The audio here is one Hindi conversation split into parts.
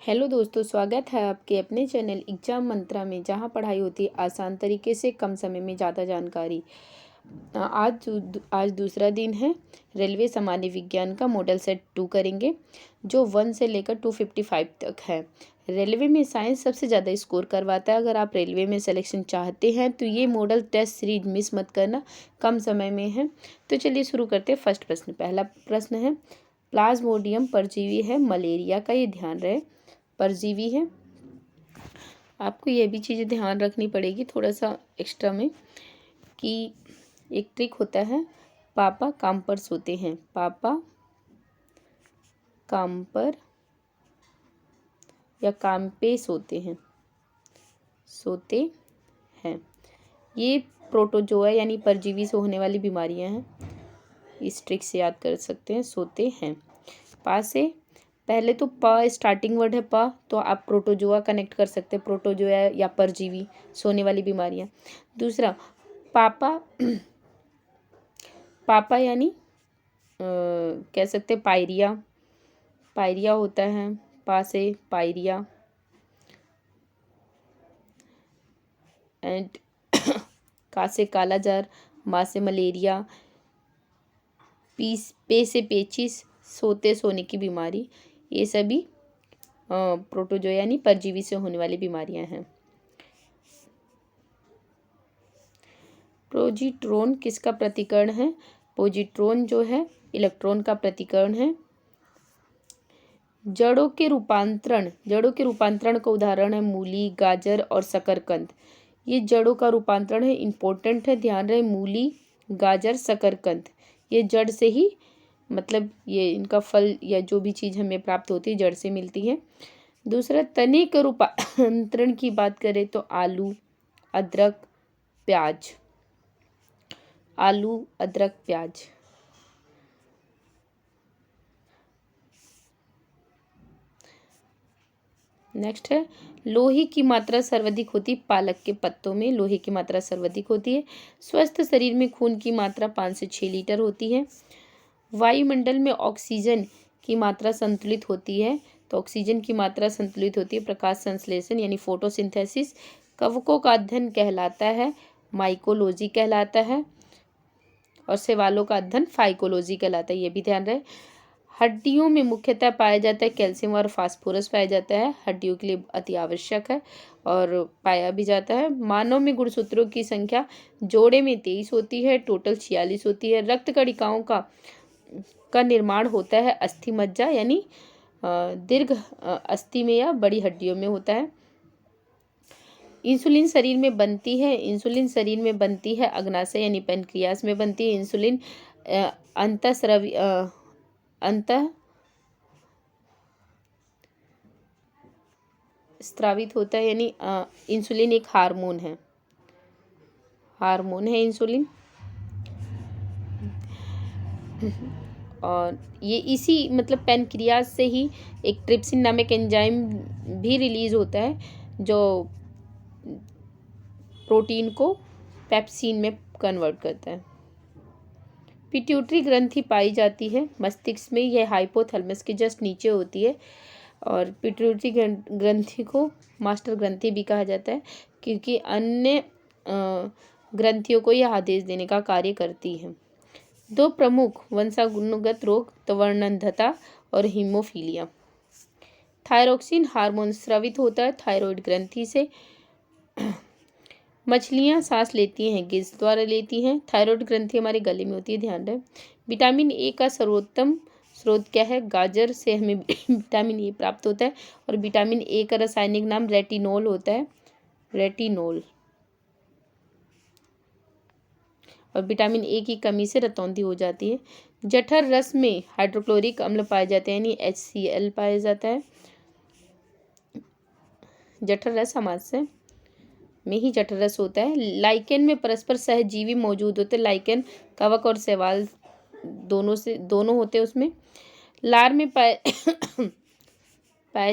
हेलो दोस्तों, स्वागत है आपके अपने चैनल एग्जाम मंत्रा में, जहां पढ़ाई होती है आसान तरीके से, कम समय में ज़्यादा जानकारी। आज दूसरा दिन है। रेलवे सामान्य विज्ञान का मॉडल सेट 2 करेंगे, जो 1 से लेकर 255 तक है। रेलवे में साइंस सबसे ज़्यादा स्कोर करवाता है। अगर आप रेलवे में सिलेक्शन चाहते हैं तो ये मॉडल टेस्ट सीरीज मिस मत करना, कम समय में है। तो चलिए शुरू करते हैं। फर्स्ट प्रश्न, पहला प्रश्न है, प्लाज्मोडियम परजीवी है, मलेरिया का, ये ध्यान रहे परजीवी है। आपको ये भी चीज़ें ध्यान रखनी पड़ेगी थोड़ा सा एक्स्ट्रा में, कि एक ट्रिक होता है, पापा काम पर सोते हैं, पापा काम पर या काम पे सोते हैं, ये प्रोटोजोआ यानी परजीवी से होने वाली बीमारियां हैं। इस ट्रिक से याद कर सकते हैं, सोते हैं। पा से पहले तो प स्टार्टिंग वर्ड है प, तो आप प्रोटोजोआ कनेक्ट कर सकते हैं, प्रोटोजोआ या परजीवी सोने वाली बीमारियां। दूसरा, पापा पापा यानी कह सकते हैं पायरिया, पायरिया होता है, पा से पायरिया। एंड का से काला जार, माँ से मलेरिया, पे से पेचिस, सोने की बीमारी। ये सभी प्रोटोजोआ यानी परजीवी से होने वाली बीमारियां हैं। पोजिट्रॉन किसका प्रतिकरण है? पोजिट्रॉन जो है इलेक्ट्रॉन का प्रतिकरण है। जड़ों के रूपांतरण का उदाहरण है मूली, गाजर और शकरकंद। ये जड़ों का रूपांतरण है, इम्पोर्टेंट है, ध्यान रहे। मूली, गाजर, शकरकंद, ये जड़ से ही, मतलब ये इनका फल या जो भी चीज़ हमें प्राप्त होती है जड़ से मिलती है। दूसरा, तने के रूपांतरण की बात करें तो आलू, अदरक, प्याज, आलू, अदरक, प्याज। नेक्स्ट है, लोहे की मात्रा सर्वाधिक होती है पालक के पत्तों में, लोहे की मात्रा सर्वाधिक होती है। स्वस्थ शरीर में खून की मात्रा 5 से 6 लीटर होती है। वायुमंडल में ऑक्सीजन की मात्रा संतुलित होती है, तो ऑक्सीजन की मात्रा संतुलित होती है प्रकाश संश्लेषण यानी फोटोसिंथेसिस। कवकों का अध्ययन कहलाता है माइकोलॉजी कहलाता है, और शैवालों का अध्ययन फाइकोलॉजी कहलाता है, ये भी ध्यान रहे। हड्डियों में मुख्यतः पाया जाता है कैल्शियम और फास्फोरस पाया जाता है, हड्डियों के लिए अति आवश्यक है और पाया भी जाता है। मानव में गुणसूत्रों की संख्या जोड़े में 23 होती है, टोटल 46 होती है। रक्त कणिकाओं का निर्माण होता है अस्थि मज्जा यानी दीर्घ अस्थि में या बड़ी हड्डियों में होता है। इंसुलिन शरीर में बनती है अग्नाशय यानी पेनक्रियास में बनती है। इंसुलिन अंतः स्रावित होता है, यानी इंसुलिन एक हार्मोन है इंसुलिन। और ये इसी मतलब पेनक्रियास से ही एक ट्रिप्सिन नामक एंजाइम भी रिलीज होता है, जो प्रोटीन को पेप्सिन में कन्वर्ट करता है। पिट्यूटरी ग्रंथि पाई जाती है मस्तिष्क में, यह हाइपोथैलेमस के जस्ट नीचे होती है। और पिट्यूटरी ग्रंथि को मास्टर ग्रंथि भी कहा जाता है, क्योंकि अन्य ग्रंथियों को यह आदेश देने का कार्य करती है। 2 प्रमुख वंशानुगत रोग, त्वरणंधता और हीमोफीलिया। थायरोक्सिन हार्मोन स्रावित होता है थायराइड ग्रंथि से। मछलियाँ सांस लेती हैं, गिल्स द्वारा लेती हैं। थायराइड ग्रंथि हमारे गले में होती है, ध्यान रहे। विटामिन ए का सर्वोत्तम स्रोत क्या है? गाजर से हमें विटामिन ए प्राप्त होता है, और विटामिन ए का रासायनिक नाम रेटिनोल होता है, रेटिनोल। और विटामिन ए की कमी से रतौंधी हो जाती है। जठर रस में हाइड्रोक्लोरिक अम्ल पाए जाते हैं, यानी HCl पाया जाता है। जठर रस समाज में ही जठर रस होता है। लाइकेन में परस्पर सहजीवी मौजूद होते हैं। लाइकेन कवक और शैवाल दोनों होते हैं उसमें। लार में पाए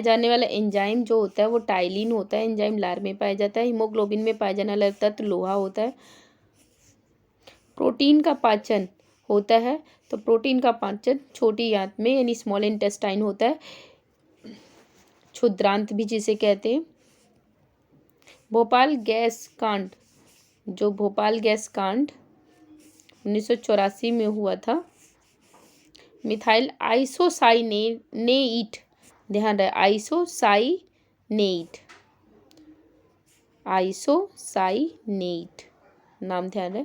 जाने वाला एंजाइम जो होता है वो टाइलिन होता है, एंजाइम लार में पाया जाता है। हीमोग्लोबिन में पाया जाने वाला तत्व लोहा होता है। प्रोटीन का पाचन होता है, तो प्रोटीन का पाचन छोटी आंत में यानी स्मॉल इंटेस्टाइन होता है। क्षुद्रांत भी जिसे कहते हैं। भोपाल गैस कांड, जो भोपाल गैस कांड 1984 में हुआ था। मिथाइल आइसोसाइनेट, ध्यान रहे, आइसोसाइनेट नाम ध्यान रहे।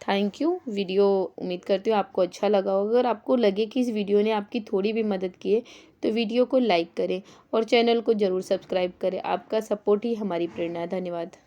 Thank you. वीडियो उम्मीद करती हूँ आपको अच्छा लगा होगा। अगर आपको लगे कि इस वीडियो ने आपकी थोड़ी भी मदद की है तो वीडियो को लाइक करें और चैनल को ज़रूर सब्सक्राइब करें। आपका सपोर्ट ही हमारी प्रेरणा है। धन्यवाद।